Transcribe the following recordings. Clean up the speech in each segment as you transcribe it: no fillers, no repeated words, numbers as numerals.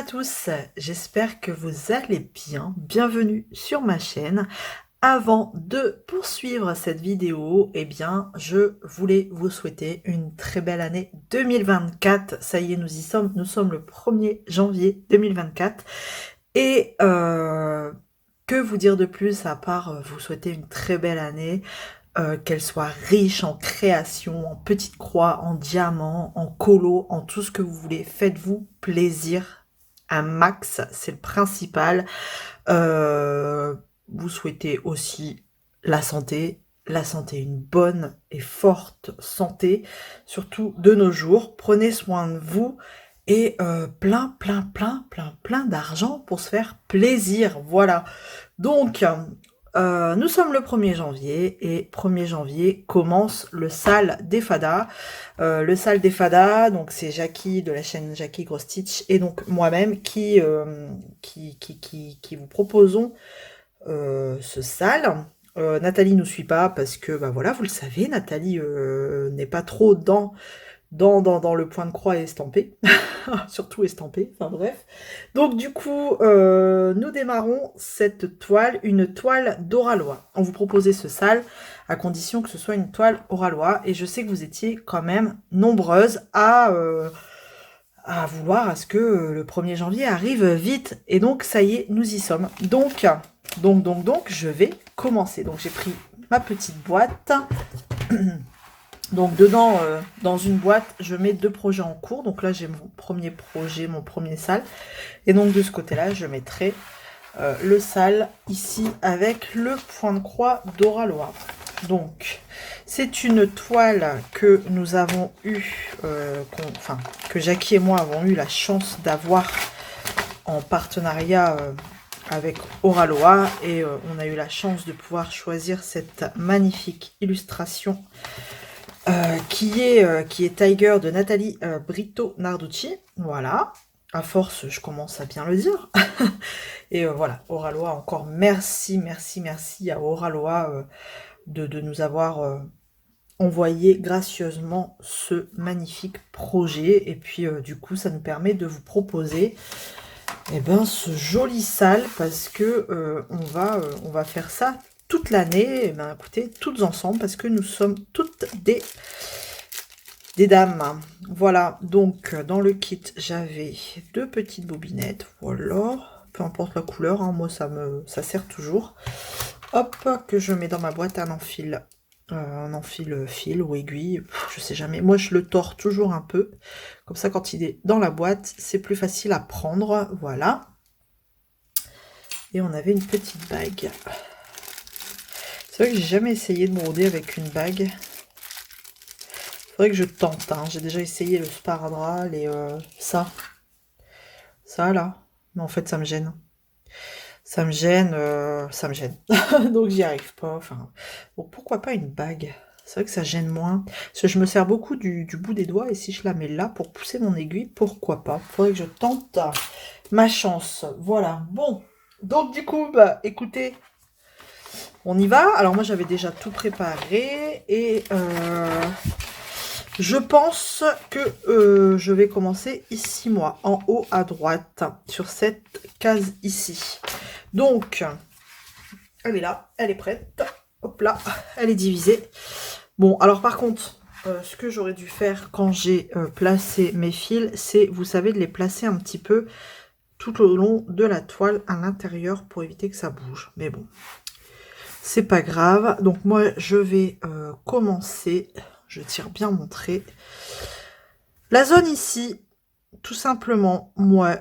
tous, j'espère que vous allez bien. Bienvenue sur ma chaîne. Avant de poursuivre cette vidéo, eh bien, je voulais vous souhaiter une très belle année 2024. Ça y est, nous y sommes. Nous sommes le 1er janvier 2024. Et que vous dire de plus à part vous souhaiter une très belle année, qu'elle soit riche en création, en petites croix, en diamants, en colos, en tout ce que vous voulez. Faites-vous plaisir un max, c'est le principal. Vous souhaitez aussi la santé, une bonne et forte santé, surtout de nos jours. Prenez soin de vous et plein d'argent pour se faire plaisir. Voilà. Donc, nous sommes le 1er janvier et 1er janvier commence le Sale des Fadas. Le Sale des Fadas, donc c'est Jackie de la chaîne Jackie Gros Stitch et donc moi-même qui vous proposons ce Sale. Nathalie nous suit pas parce que, bah voilà, vous le savez, Nathalie n'est pas trop dans le point de croix estampé, surtout estampé, enfin bref. Donc du coup, nous démarrons cette toile, une toile d'Oralois. On vous proposait ce Sale à condition que ce soit une toile Oralois, et je sais que vous étiez quand même nombreuses à vouloir à ce que le 1er janvier arrive vite, et donc ça y est, nous y sommes. Donc, je vais commencer. Donc j'ai pris ma petite boîte. Donc dedans, dans une boîte, je mets 2 projets en cours. Donc là, j'ai mon premier projet, mon premier Sale. Et donc de ce côté-là, je mettrai le Sale ici avec le point de croix d'Oralois. Donc, c'est une toile que nous avons eu, que Jackie et moi avons eu la chance d'avoir en partenariat avec Oralois. Et on a eu la chance de pouvoir choisir cette magnifique illustration qui est Tiger de Nathalie Brito Narducci. Voilà. À force, je commence à bien le dire. Et voilà, Oralois, encore merci à Oralois de nous avoir envoyé gracieusement ce magnifique projet. Et puis du coup, ça nous permet de vous proposer ce joli Sale, parce que on va faire ça toute l'année. Écoutez, toutes ensemble, parce que nous sommes toutes des dames. Voilà, donc dans le kit, j'avais 2 petites bobinettes, voilà, peu importe la couleur, hein, moi ça sert toujours. Hop, que je mets dans ma boîte un enfil fil ou aiguille, je sais jamais. Moi, je le tords toujours un peu. Comme ça, quand il est dans la boîte, c'est plus facile à prendre. Voilà. Et on avait une petite bague. C'est vrai que j'ai jamais essayé de broder avec une bague. Faudrait que je tente, hein. J'ai déjà essayé le sparadrap, ça là, mais en fait ça me gêne. Ça me gêne. Donc j'y arrive pas. Enfin, bon, pourquoi pas une bague? C'est vrai que ça gêne moins. Parce que je me sers beaucoup du bout des doigts, et si je la mets là pour pousser mon aiguille, pourquoi pas? Faudrait que je tente ma chance. Voilà. Bon, donc du coup, bah écoutez, on y va. Alors moi j'avais déjà tout préparé, et je pense que je vais commencer ici, moi, en haut à droite, sur cette case ici. Donc, elle est là, elle est prête. Hop là, elle est divisée. Bon, alors par contre, ce que j'aurais dû faire quand j'ai placé mes fils, c'est, vous savez, de les placer un petit peu tout au long de la toile à l'intérieur pour éviter que ça bouge. Mais bon, c'est pas grave. Donc moi, je vais commencer. Je tire bien mon trait. La zone ici, tout simplement, moi.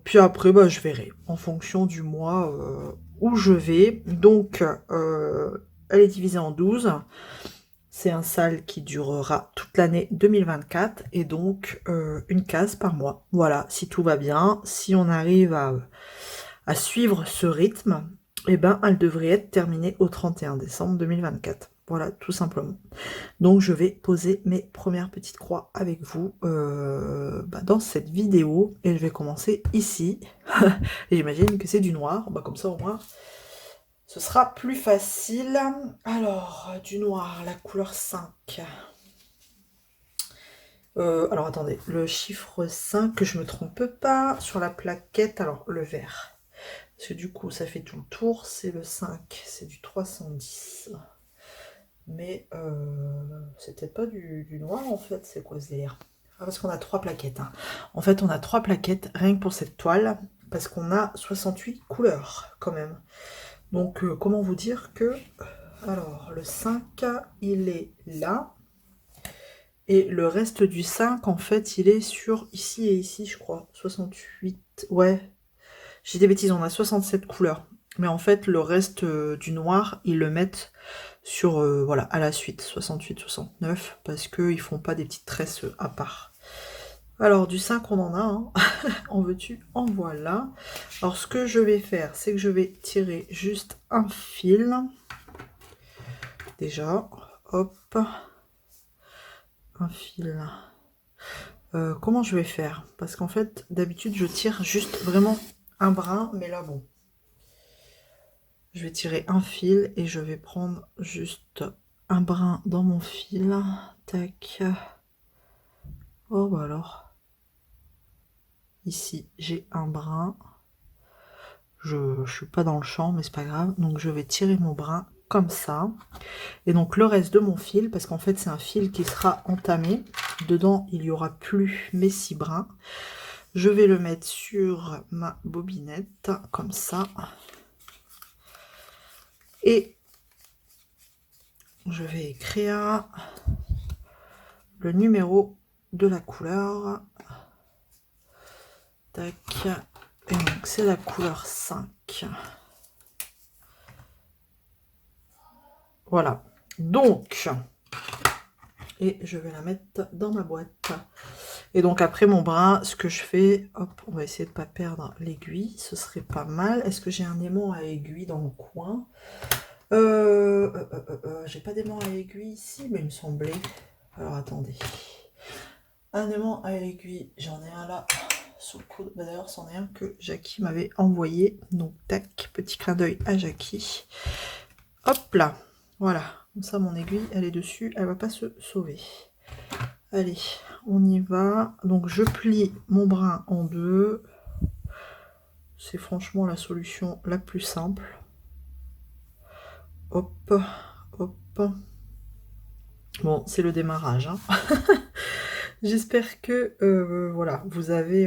Puis après, bah, je verrai en fonction du mois où je vais. Donc, elle est divisée en 12. C'est un Sale qui durera toute l'année 2024, et donc une case par mois. Voilà, si tout va bien, si on arrive à suivre ce rythme, elle devrait être terminée au 31 décembre 2024. Voilà, tout simplement. Donc je vais poser mes premières petites croix avec vous dans cette vidéo, et je vais commencer ici. Et j'imagine que c'est du noir, comme ça au moins ce sera plus facile. Alors, du noir, la couleur 5. Alors attendez, le chiffre 5, que je me trompe pas, sur la plaquette, alors le vert. Parce que du coup, ça fait tout le tour, c'est le 5, c'est du 310. Mais c'est peut-être pas du noir en fait, c'est quoi ce délire? Ah, parce qu'on a 3 plaquettes. Hein. En fait, on a 3 plaquettes rien que pour cette toile, parce qu'on a 68 couleurs quand même. Donc, comment vous dire que... Alors, le 5, il est là. Et le reste du 5, en fait, il est sur ici et ici, je crois. 68, ouais. J'ai des bêtises, on a 67 couleurs. Mais en fait, le reste du noir, ils le mettent sur, voilà, à la suite, 68, 69, parce qu'ils font pas des petites tresses à part. Alors, du 5, on en a, hein. En veux-tu, en voilà. Alors, ce que je vais faire, c'est que je vais tirer juste un fil. Déjà, hop. Un fil. Comment je vais faire? Parce qu'en fait, d'habitude, je tire juste vraiment un brin, mais là, bon. Je vais tirer un fil et je vais prendre juste un brin dans mon fil. Tac. Oh, bah alors. Ici, j'ai un brin. Je suis pas dans le champ, mais c'est pas grave. Donc, je vais tirer mon brin comme ça. Et donc, le reste de mon fil, parce qu'en fait, c'est un fil qui sera entamé. Dedans, il n'y aura plus mes 6 brins. Je vais le mettre sur ma bobinette, comme ça. Et je vais écrire le numéro de la couleur. Tac. Et donc, c'est la couleur 5. Voilà. Donc, et je vais la mettre dans ma boîte. Et donc, après mon brin, ce que je fais, hop, on va essayer de ne pas perdre l'aiguille. Ce serait pas mal. Est-ce que j'ai un aimant à aiguille dans le coin? J'ai pas d'aimant à aiguille ici, mais il me semblait. Alors, attendez. Un aimant à aiguille, j'en ai un là. Sous le coude. Bah, d'ailleurs, c'en est un que Jackie m'avait envoyé. Donc, tac, petit clin d'œil à Jackie. Hop là. Voilà. Comme ça, mon aiguille, elle est dessus. Elle va pas se sauver. Allez, on y va. Donc, je plie mon brin en deux. C'est franchement la solution la plus simple. Hop, hop. Bon, c'est le démarrage. Hein. J'espère que, voilà, vous avez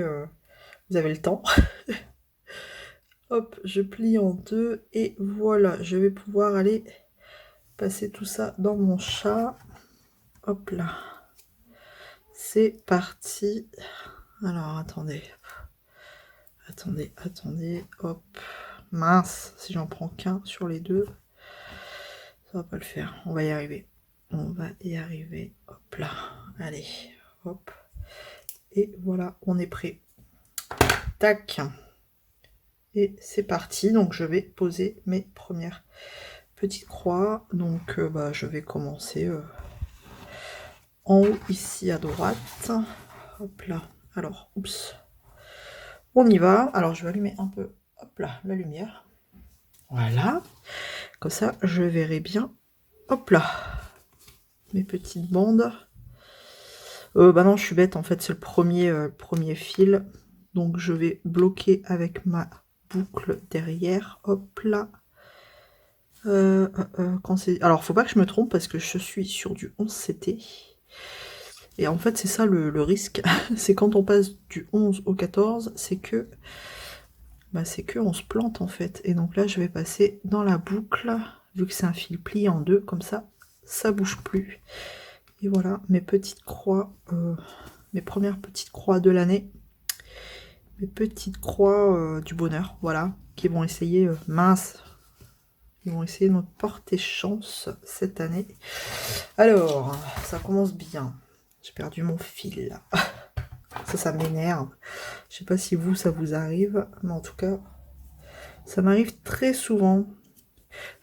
le temps. Hop, je plie en deux et voilà, je vais pouvoir aller passer tout ça dans mon chat. Hop là. C'est parti. Alors, attendez. Attendez. Hop. Mince, si j'en prends qu'un sur les deux, ça va pas le faire. On va y arriver. Hop là. Allez, hop. Et voilà, on est prêt. Tac. Et c'est parti. Donc, je vais poser mes premières petites croix. Donc, je vais commencer en haut, ici à droite. Hop là. Alors, oups. On y va. Alors, je vais allumer un peu, hop là, la lumière. Voilà. Comme ça, je verrai bien. Hop là. Mes petites bandes. Bah non, je suis bête. En fait, c'est le premier fil. Donc, je vais bloquer avec ma boucle derrière. Hop là. Alors, faut pas que je me trompe parce que je suis sur du 11 CT. Et en fait, c'est ça le risque. C'est quand on passe du 11 au 14, c'est que on se plante en fait. Et donc là, je vais passer dans la boucle, vu que c'est un fil plié en deux, comme ça bouge plus. Et voilà, mes petites croix, mes premières petites croix de l'année. Mes petites croix du bonheur, voilà, qui vont essayer, ils vont essayer de me porter chance cette année. Alors, ça commence bien. J'ai perdu mon fil là. Ça m'énerve. Je sais pas si vous, ça vous arrive, mais en tout cas, ça m'arrive très souvent.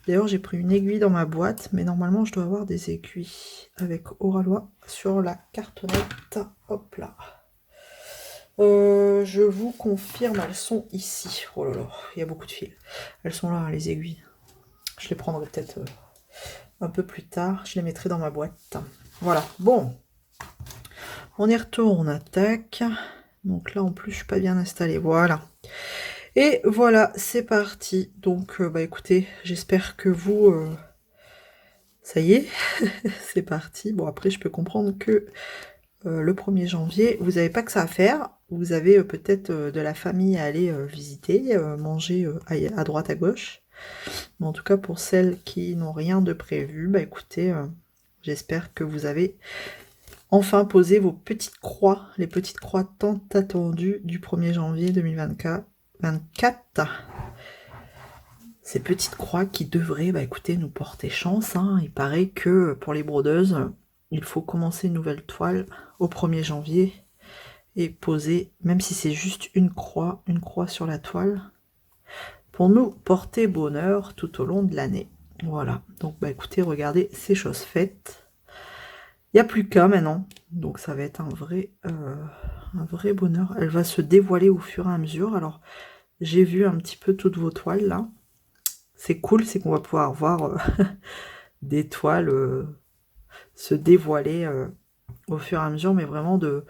D'ailleurs, j'ai pris une aiguille dans ma boîte, mais normalement, je dois avoir des aiguilles avec Oralois sur la cartonnette. Hop là. Je vous confirme, elles sont ici. Oh là là, il y a beaucoup de fils. Elles sont là, les aiguilles. Je les prendrai peut-être un peu plus tard. Je les mettrai dans ma boîte. Voilà, bon. On y retourne, on attaque. Donc là, en plus, je suis pas bien installée. Voilà. Et voilà, c'est parti. Donc, bah écoutez, j'espère que vous... ça y est, c'est parti. Bon, après, je peux comprendre que le 1er janvier, vous n'avez pas que ça à faire. Vous avez peut-être de la famille à aller visiter, manger à droite, à gauche. Mais en tout cas, pour celles qui n'ont rien de prévu, bah écoutez, j'espère que vous avez enfin posé vos petites croix, les petites croix tant attendues du 1er janvier 2024. Ces petites croix qui devraient, bah écoutez, nous porter chance. Hein. Il paraît que pour les brodeuses, il faut commencer une nouvelle toile au 1er janvier et poser, même si c'est juste une croix sur la toile, pour nous porter bonheur tout au long de l'année. Voilà, donc bah écoutez, regardez, c'est chose faite. Il n'y a plus qu'à maintenant, donc ça va être un vrai bonheur. Elle va se dévoiler au fur et à mesure. Alors, j'ai vu un petit peu toutes vos toiles là. C'est cool, c'est qu'on va pouvoir voir des toiles se dévoiler au fur et à mesure, mais vraiment de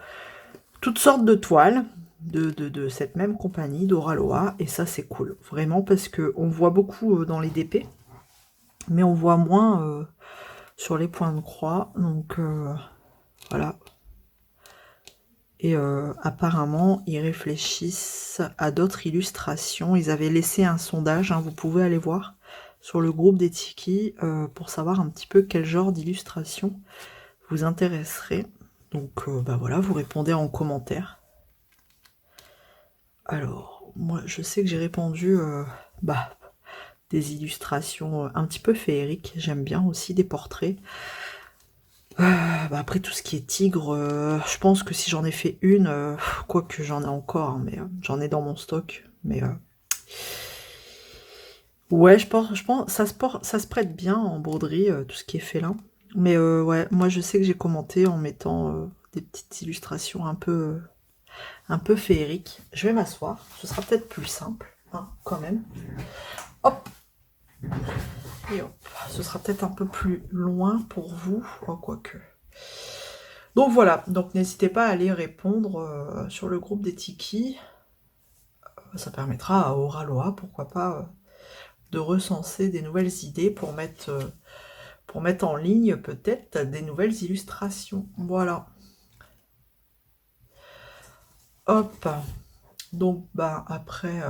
toutes sortes de toiles de cette même compagnie, d'Oraloa, et ça c'est cool, vraiment, parce que on voit beaucoup dans les DP, mais on voit moins sur les points de croix, donc voilà. Et apparemment, ils réfléchissent à d'autres illustrations. Ils avaient laissé un sondage, hein, vous pouvez aller voir sur le groupe des Tiki pour savoir un petit peu quel genre d'illustration vous intéresserait. Donc bah voilà, vous répondez en commentaire. Alors, moi je sais que j'ai répondu bah, des illustrations un petit peu féeriques. J'aime bien aussi des portraits. Bah après tout ce qui est tigre, je pense que si j'en ai fait une, quoique j'en ai encore, hein, mais j'en ai dans mon stock, mais ouais, je pense ça se prête bien en broderie, tout ce qui est félin. Mais ouais, moi je sais que j'ai commenté en mettant des petites illustrations un peu féeriques. Je vais m'asseoir, ce sera peut-être plus simple, hein, quand même. Hop, et hop, ce sera peut-être un peu plus loin pour vous, oh, quoique. Donc voilà, donc n'hésitez pas à aller répondre sur le groupe des Tiki. Ça permettra à Oraloa, pourquoi pas, de recenser des nouvelles idées pour mettre en ligne peut-être des nouvelles illustrations. Voilà. Hop. Donc bah après,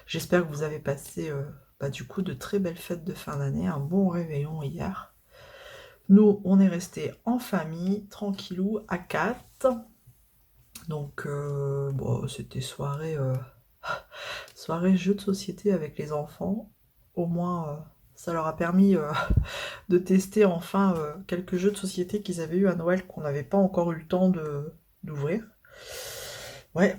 j'espère que vous avez passé bah, du coup de très belles fêtes de fin d'année, un bon réveillon hier. Nous, on est resté en famille, tranquillou, à 4. Donc, bon, c'était soirée jeu de société avec les enfants. Au moins, ça leur a permis de tester enfin quelques jeux de société qu'ils avaient eu à Noël qu'on n'avait pas encore eu le temps d'ouvrir. Ouais,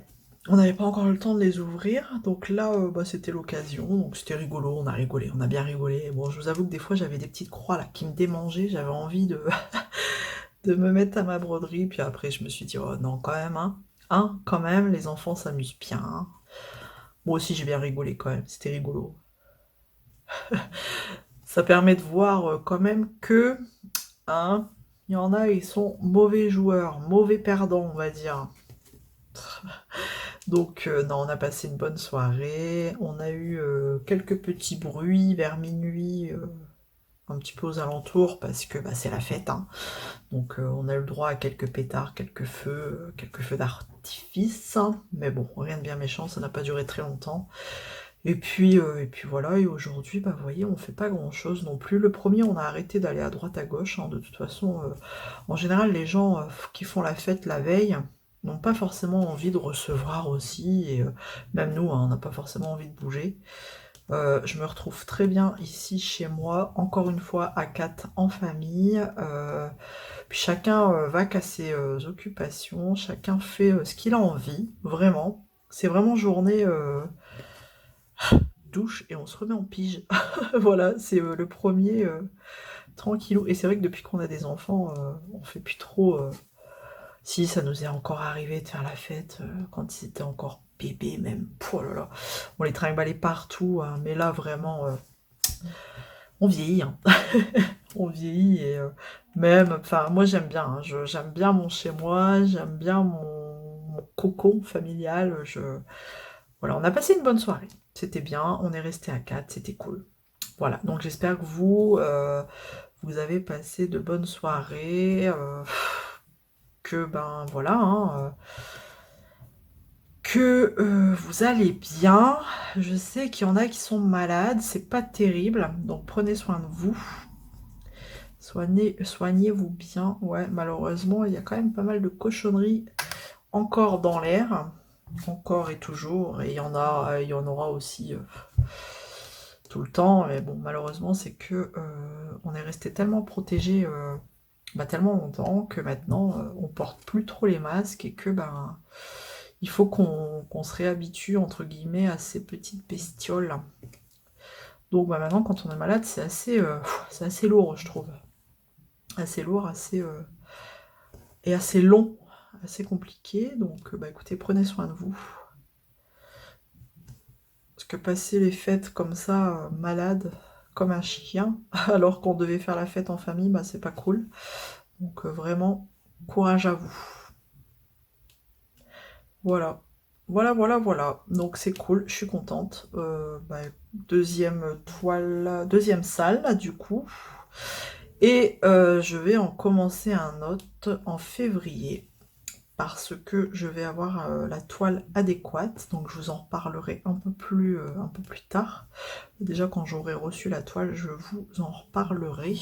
on n'avait pas encore eu le temps de les ouvrir, donc là, bah, c'était l'occasion, donc c'était rigolo, on a rigolé, on a bien rigolé. Bon, je vous avoue que des fois, j'avais des petites croix là qui me démangeaient, j'avais envie de, de me mettre à ma broderie, puis après, je me suis dit, oh non, quand même, hein, quand même, les enfants s'amusent bien. Hein. Moi aussi, j'ai bien rigolé quand même, c'était rigolo. Ça permet de voir quand même que, hein, il y en a, ils sont mauvais joueurs, mauvais perdants, on va dire. Donc, non, on a passé une bonne soirée. On a eu quelques petits bruits vers minuit, un petit peu aux alentours, parce que bah, c'est la fête. Hein. Donc, on a eu le droit à quelques pétards, quelques feux d'artifice. Mais bon, rien de bien méchant, ça n'a pas duré très longtemps. Et puis voilà, et aujourd'hui, bah, vous voyez, on fait pas grand-chose non plus. Le premier, on a arrêté d'aller à droite, à gauche. Hein. De toute façon, en général, les gens qui font la fête la veille n'ont pas forcément envie de recevoir aussi, et même nous, hein, on n'a pas forcément envie de bouger. Je me retrouve très bien ici chez moi, encore une fois à 4 en famille. Puis chacun va qu'à ses occupations, chacun fait ce qu'il a envie, vraiment. C'est vraiment journée douche et on se remet en pige. Voilà, c'est le premier tranquillou. Et c'est vrai que depuis qu'on a des enfants, on fait plus trop. Si, ça nous est encore arrivé de faire la fête quand ils étaient encore bébés même. Oh là là, on les trimballait partout, hein, mais là vraiment, On vieillit, hein. On vieillit et même, enfin, moi j'aime bien, hein, j'aime bien mon chez moi, j'aime bien mon cocon familial. Voilà, on a passé une bonne soirée. C'était bien, on est resté à 4, c'était cool. Voilà, donc j'espère que vous avez passé de bonnes soirées, que ben voilà, hein, que vous allez bien. Je sais qu'il y en a qui sont malades, c'est pas terrible, donc prenez soin de vous. Soignez-vous bien. Ouais, malheureusement, il y a quand même pas mal de cochonneries encore dans l'air. Encore et toujours. Et il y en aura aussi tout le temps. Mais bon, malheureusement, c'est que on est resté tellement protégé tellement longtemps que maintenant, on porte plus trop les masques et que ben il faut qu'on se réhabitue entre guillemets à ces petites bestioles. Donc bah, maintenant, quand on est malade, c'est assez lourd, je trouve. Assez lourd, et assez long, assez compliqué. Donc bah écoutez, prenez soin de vous. Parce que passer les fêtes comme ça, malade, comme un chien, alors qu'on devait faire la fête en famille, bah c'est pas cool. Donc vraiment, courage à vous. Voilà. Voilà, voilà, voilà. Donc c'est cool, je suis contente. Deuxième toile, deuxième salle, là, du coup. Et je vais en commencer un autre en février. Parce que je vais avoir la toile adéquate, donc je vous en reparlerai un peu plus tard. Déjà quand j'aurai reçu la toile, je vous en reparlerai.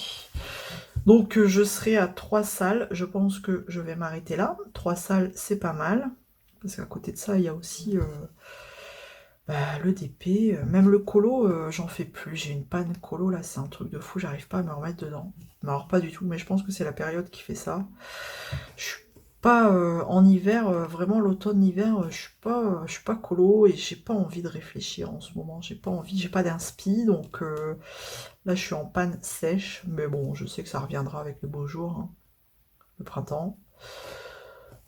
Donc je serai à 3 salles, je pense que je vais m'arrêter là. 3 salles, c'est pas mal, parce qu'à côté de ça, il y a aussi le DP, même le colo, j'en fais plus. J'ai une panne colo, là, c'est un truc de fou, j'arrive pas à me remettre dedans. Alors pas du tout, mais je pense que c'est la période qui fait ça. Je suis pas en hiver, vraiment l'automne-hiver, je suis pas colo et j'ai pas envie de réfléchir en ce moment. J'ai pas envie, j'ai pas d'inspi, donc là je suis en panne sèche, mais bon, je sais que ça reviendra avec les beaux jours, hein, le printemps.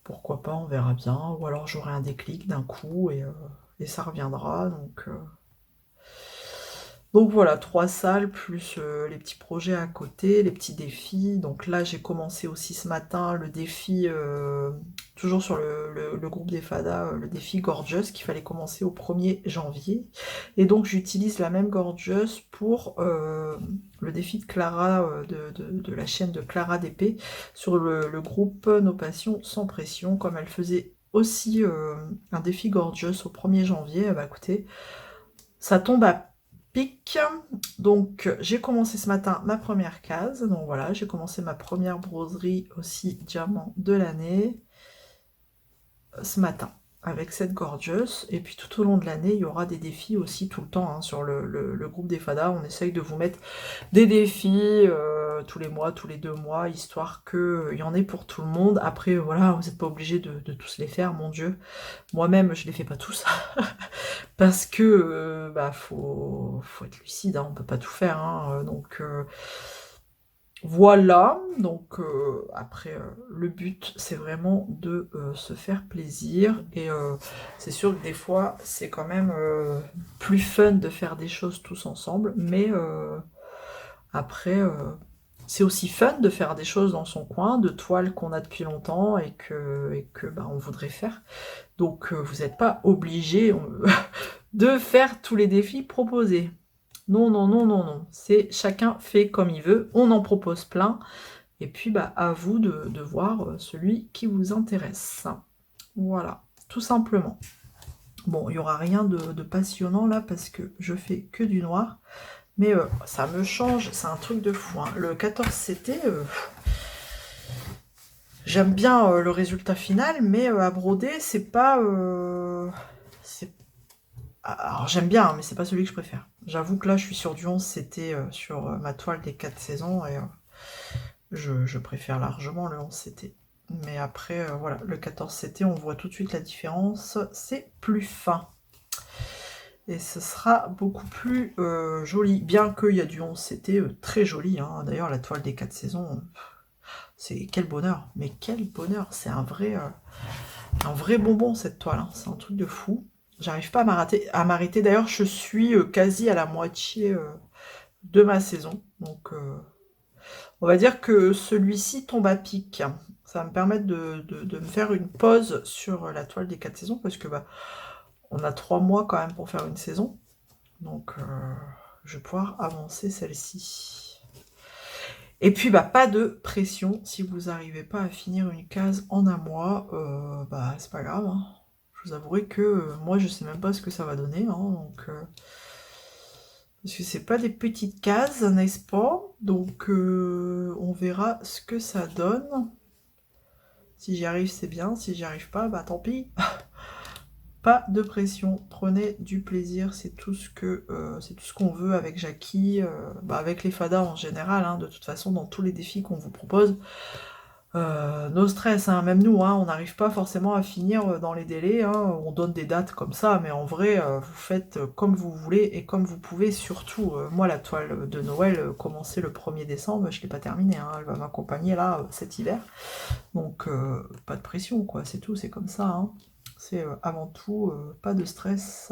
Pourquoi pas, on verra bien. Ou alors j'aurai un déclic d'un coup et ça reviendra. Donc voilà, 3 salles, plus les petits projets à côté, les petits défis. Donc là, j'ai commencé aussi ce matin le défi, toujours sur le groupe des Fadas, le défi Gorgeous, qu'il fallait commencer au 1er janvier. Et donc j'utilise la même Gorgeous pour le défi de Clara, de la chaîne de Clara DP, sur le groupe Nos Passions sans pression, comme elle faisait aussi un défi Gorgeous au 1er janvier. Bah écoutez, ça tombe à pic. Donc j'ai commencé ce matin ma première case. Donc voilà, j'ai commencé ma première broderie aussi diamant de l'année ce matin avec cette Gorgeous. Et puis tout au long de l'année, il y aura des défis aussi tout le temps, hein, sur le groupe des Fadas. On essaye de vous mettre des défis tous les mois, tous les 2 mois, histoire qu'il y en ait pour tout le monde. Après, voilà, vous n'êtes pas obligé de tous les faire, mon Dieu. Moi-même, je les fais pas tous. Parce que faut être lucide, hein, on peut pas tout faire, hein, donc voilà. Donc après, le but c'est vraiment de se faire plaisir, et c'est sûr que des fois c'est quand même plus fun de faire des choses tous ensemble, mais après c'est aussi fun de faire des choses dans son coin, de toiles qu'on a depuis longtemps et que on voudrait faire. Donc vous n'êtes pas obligé de faire tous les défis proposés. Non, non, non, non, non. C'est chacun fait comme il veut. On en propose plein. Et puis, à vous de voir celui qui vous intéresse. Voilà, tout simplement. Bon, il n'y aura rien de passionnant là parce que je fais que du noir. Mais ça me change, c'est un truc de fou, hein. Le 14 CT, j'aime bien le résultat final, mais à broder, c'est pas... Alors j'aime bien, hein, mais c'est pas celui que je préfère. J'avoue que là, je suis sur du 11 CT sur ma toile des 4 saisons, et je préfère largement le 11 CT. Mais après, voilà, le 14 CT, on voit tout de suite la différence. C'est plus fin. Et ce sera beaucoup plus joli. Bien qu'il y a du 11 CT très joli, hein. D'ailleurs, la toile des 4 saisons, c'est quel bonheur. Mais quel bonheur. C'est un vrai bonbon, cette toile, hein. C'est un truc de fou. J'arrive pas à m'arrêter. D'ailleurs, je suis quasi à la moitié de ma saison. Donc, on va dire que celui-ci tombe à pic. Ça va me permettre de me faire une pause sur la toile des 4 saisons, parce que bah, on a 3 mois quand même pour faire une saison. Donc, je vais pouvoir avancer celle-ci. Et puis, bah, pas de pression. Si vous n'arrivez pas à finir une case en un mois, bah, c'est pas grave, hein. Je vous avouerai que moi, je sais même pas ce que ça va donner, hein, donc, parce que c'est pas des petites cases, n'est-ce pas? Donc, on verra ce que ça donne. Si j'y arrive, c'est bien. Si j'y arrive pas, bah tant pis. Pas de pression, prenez du plaisir, c'est tout ce qu'on veut avec Jackie, bah avec les fadas en général, hein, de toute façon dans tous les défis qu'on vous propose. No stress, hein, même nous, hein, on n'arrive pas forcément à finir dans les délais, hein, on donne des dates comme ça, mais en vrai, vous faites comme vous voulez et comme vous pouvez, surtout. Moi, la toile de Noël, commençait le 1er décembre, je ne l'ai pas terminée, hein, elle va m'accompagner là, cet hiver. Donc, pas de pression, quoi, c'est tout, c'est comme ça, hein. C'est avant tout, pas de stress,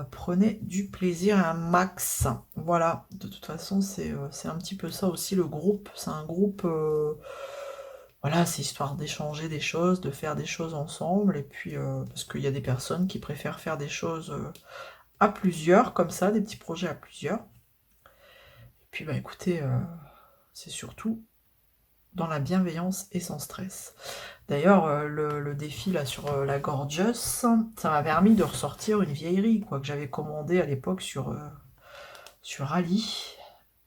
prenez du plaisir un max. Voilà, de toute façon, c'est un petit peu ça aussi le groupe. C'est un groupe, voilà, c'est histoire d'échanger des choses, de faire des choses ensemble. Et puis, parce qu'il y a des personnes qui préfèrent faire des choses à plusieurs, comme ça, des petits projets à plusieurs. Et puis, bah écoutez, c'est surtout dans la bienveillance et sans stress. D'ailleurs, le défi là sur la Gorgeous, ça m'a permis de ressortir une vieillerie, quoi, que j'avais commandée à l'époque sur Ali.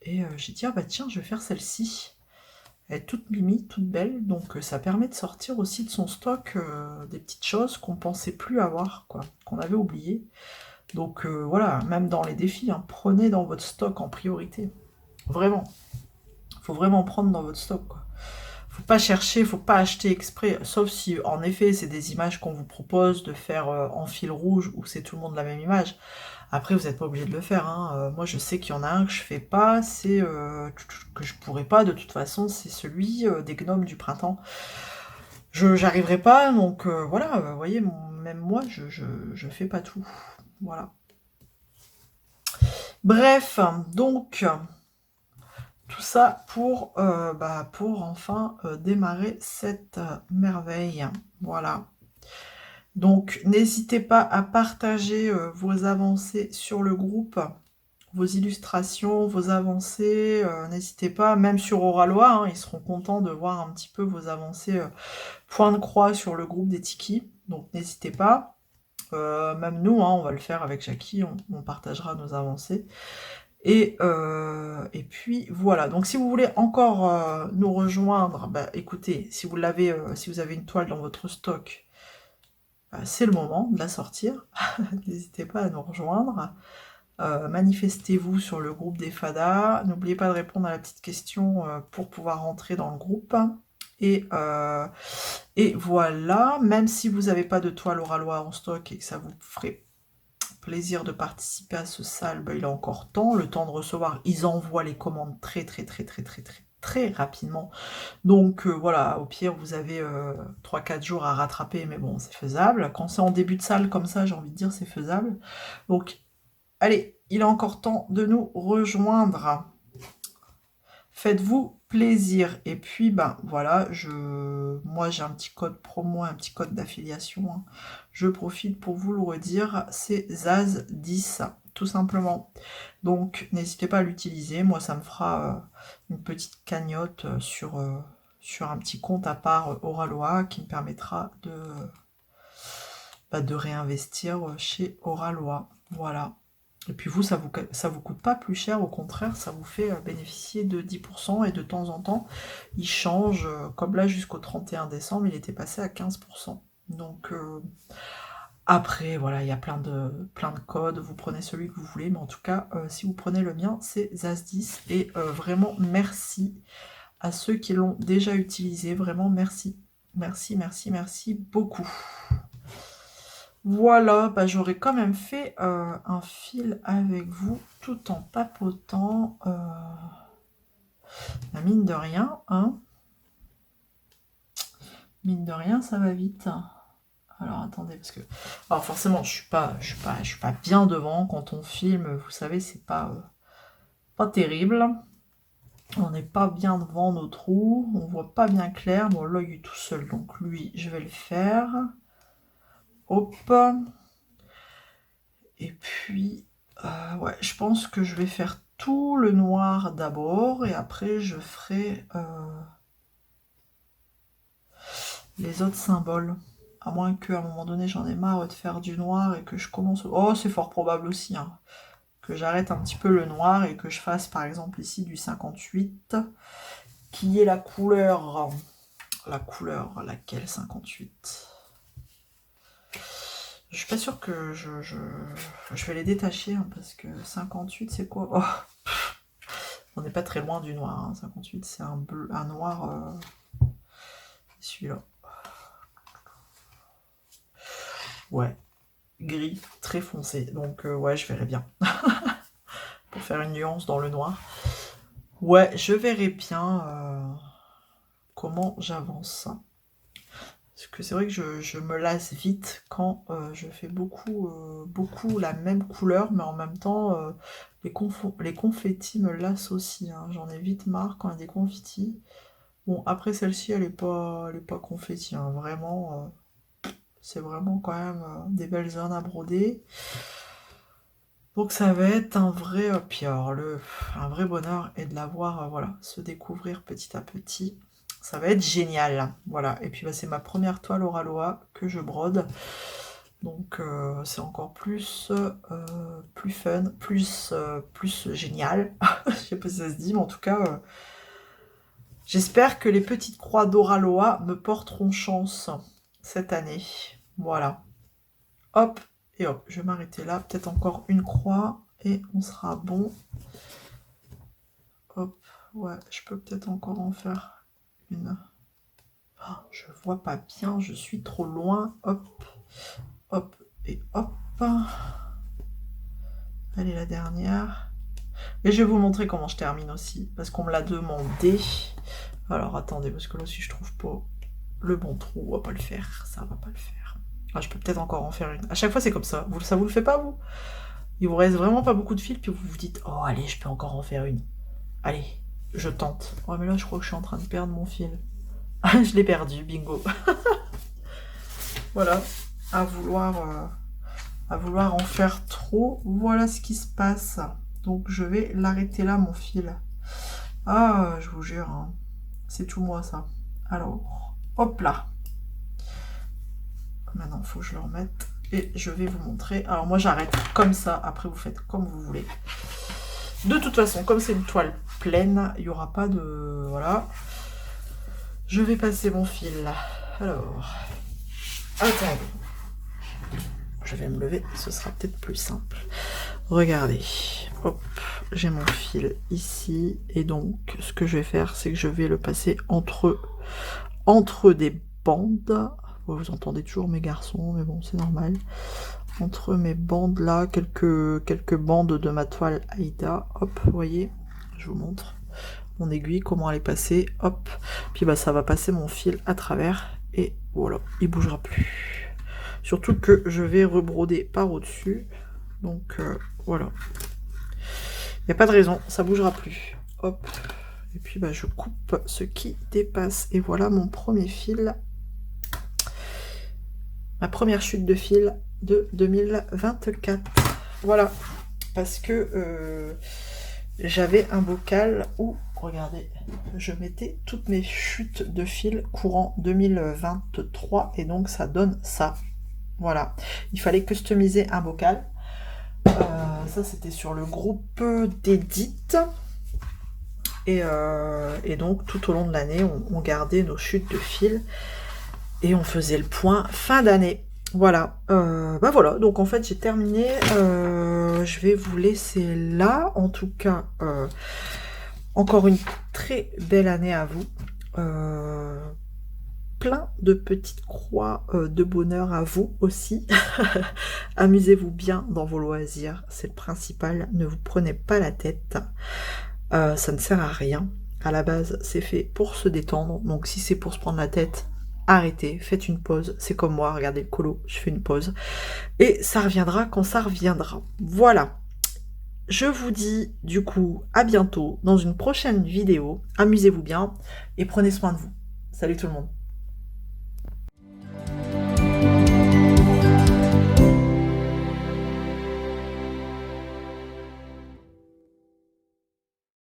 Et j'ai dit, ah bah tiens, je vais faire celle-ci. Elle est toute mimi, toute belle, donc ça permet de sortir aussi de son stock des petites choses qu'on pensait plus avoir, quoi, qu'on avait oubliées. Donc voilà, même dans les défis, hein, prenez dans votre stock en priorité. Vraiment. Faut vraiment prendre dans votre stock, quoi. Faut pas chercher, faut pas acheter exprès, sauf si en effet c'est des images qu'on vous propose de faire en fil rouge ou c'est tout le monde la même image. Après vous n'êtes pas obligé de le faire, hein. Moi je sais qu'il y en a un que je fais pas, c'est que je pourrais pas de toute façon, c'est celui des gnomes du printemps. J'arriverai pas, donc voilà, vous voyez, même moi je fais pas tout. Voilà. Bref, donc tout ça pour enfin démarrer cette merveille. Voilà. Donc, n'hésitez pas à partager vos avancées sur le groupe, vos illustrations, vos avancées. N'hésitez pas, même sur Oralois, hein, ils seront contents de voir un petit peu vos avancées point de croix sur le groupe des Tiki. Donc, n'hésitez pas. Même nous, hein, on va le faire avec Jackie, on partagera nos avancées. Et puis voilà, donc si vous voulez encore nous rejoindre, bah, écoutez, si vous avez une toile dans votre stock, bah, c'est le moment de la sortir. N'hésitez pas à nous rejoindre. Manifestez-vous sur le groupe des fadas. N'oubliez pas de répondre à la petite question pour pouvoir rentrer dans le groupe. Et voilà, même si vous n'avez pas de toile oralois en stock et que ça vous ferait plaisir de participer à ce salve, bah, il a encore temps, le temps de recevoir, ils envoient les commandes très rapidement. Donc voilà, au pire vous avez 3-4 jours à rattraper, mais bon, c'est faisable. Quand c'est en début de salle comme ça, j'ai envie de dire, c'est faisable. Donc, allez, il a encore temps de nous rejoindre. Faites-vous plaisir. Et puis, ben voilà, moi j'ai un petit code promo, un petit code d'affiliation, hein. Je profite pour vous le redire, c'est Zaz10, tout simplement. Donc, n'hésitez pas à l'utiliser. Moi, ça me fera une petite cagnotte sur un petit compte à part Oralois qui me permettra de réinvestir chez Oralois. Voilà. Et puis vous, ça vous coûte pas plus cher, au contraire, ça vous fait bénéficier de 10% et de temps en temps, il change, comme là jusqu'au 31 décembre, il était passé à 15%. Donc après, voilà, il y a plein de codes, vous prenez celui que vous voulez, mais en tout cas, si vous prenez le mien, c'est Zaz10, et vraiment merci à ceux qui l'ont déjà utilisé, vraiment merci. Merci beaucoup. Voilà, bah, j'aurais quand même fait un fil avec vous tout en papotant. Mine de rien, hein. Mine de rien, ça va vite. Alors attendez, parce que. Alors forcément, je suis pas bien devant quand on filme, vous savez, c'est pas pas terrible. On n'est pas bien devant nos trous, on voit pas bien clair. Bon, l'œil est tout seul, donc lui, je vais le faire. Hop. Et puis, ouais, je pense que je vais faire tout le noir d'abord, et après je ferai les autres symboles. À moins qu'à un moment donné, j'en ai marre de faire du noir et que je commence... Oh, c'est fort probable aussi, hein, que j'arrête un petit peu le noir et que je fasse, par exemple, ici, du 58, qui est la couleur... laquelle 58? Je suis pas sûre que je vais les détacher, hein, parce que 58, c'est quoi? Oh, on n'est pas très loin du noir, hein. 58, c'est un bleu, un noir... celui-là. Ouais, gris, très foncé. Donc, ouais, je verrai bien. Pour faire une nuance dans le noir. Ouais, je verrai bien comment j'avance. Parce que c'est vrai que je me lasse vite quand je fais beaucoup la même couleur, mais en même temps, les confettis me lassent aussi, hein. J'en ai vite marre quand il y a des confettis. Bon, après celle-ci, elle est pas confetti, hein. Vraiment, c'est vraiment quand même des belles zones à broder. Donc ça va être un vrai un vrai bonheur, et de la voir voilà, se découvrir petit à petit. Ça va être génial. Voilà. Et puis bah, c'est ma première toile Auraloa que je brode. Donc c'est encore plus fun, plus génial. Je sais pas si ça se dit, mais en tout cas, j'espère que les petites croix d'Auraloa me porteront chance cette année. Voilà. Hop, et hop, je vais m'arrêter là. Peut-être encore une croix et on sera bon. Hop, ouais, je peux peut-être encore en faire une. Oh, je vois pas bien, je suis trop loin. Hop, hop, et hop. Allez, la dernière. Et je vais vous montrer comment je termine aussi, parce qu'on me l'a demandé. Alors, attendez, parce que là aussi, je trouve pas le bon trou. On va pas le faire, ça va pas le faire. Ah, je peux peut-être encore en faire une. À chaque fois, c'est comme ça. Ça vous le fait pas, vous? Il vous reste vraiment pas beaucoup de fils, puis vous vous dites, oh, allez, je peux encore en faire une. Allez, je tente. Oh, mais là, je crois que je suis en train de perdre mon fil. Je l'ai perdu, bingo. Voilà, à vouloir en faire trop, voilà ce qui se passe. Donc, je vais l'arrêter là, mon fil. Ah, je vous jure, hein, c'est tout moi, ça. Alors, hop là. Maintenant, il faut que je le remette. Et je vais vous montrer. Alors, moi, j'arrête comme ça. Après, vous faites comme vous voulez. De toute façon, comme c'est une toile pleine, il n'y aura pas de... Voilà. Je vais passer mon fil. Alors, attendez. Je vais me lever, ce sera peut-être plus simple. Regardez. Hop, j'ai mon fil ici. Et donc, ce que je vais faire, c'est que je vais le passer entre des bandes. Vous entendez toujours mes garçons, mais bon, c'est normal. Entre mes bandes là, quelques bandes de ma toile Aïda. Hop, vous voyez, je vous montre mon aiguille, comment elle est passée. Hop, puis bah ça va passer mon fil à travers. Et voilà, il bougera plus. Surtout que je vais rebroder par au-dessus. Donc voilà. Il n'y a pas de raison, ça bougera plus. Hop. Et puis bah, je coupe ce qui dépasse. Et voilà mon premier fil. Ma première chute de fil de 2024. Voilà. Parce que j'avais un bocal où, regardez, je mettais toutes mes chutes de fil courant 2023. Et donc ça donne ça. Voilà. Il fallait customiser un bocal. Ça c'était sur le groupe d'Edith. Et donc tout au long de l'année, on gardait nos chutes de fil et on faisait le point fin d'année. Voilà. Bah voilà, donc en fait j'ai terminé. Je vais vous laisser là. En tout cas, encore une très belle année à vous. Plein de petites croix de bonheur à vous aussi. Amusez-vous bien dans vos loisirs, c'est le principal. Ne vous prenez pas la tête. Ça ne sert à rien. À la base, c'est fait pour se détendre. Donc si c'est pour se prendre la tête, arrêtez, faites une pause. C'est comme moi, regardez le colo, je fais une pause. Et ça reviendra quand ça reviendra. Voilà. je vous dis du coup à bientôt dans une prochaine vidéo. Amusez-vous bien et prenez soin de vous. Salut tout le monde.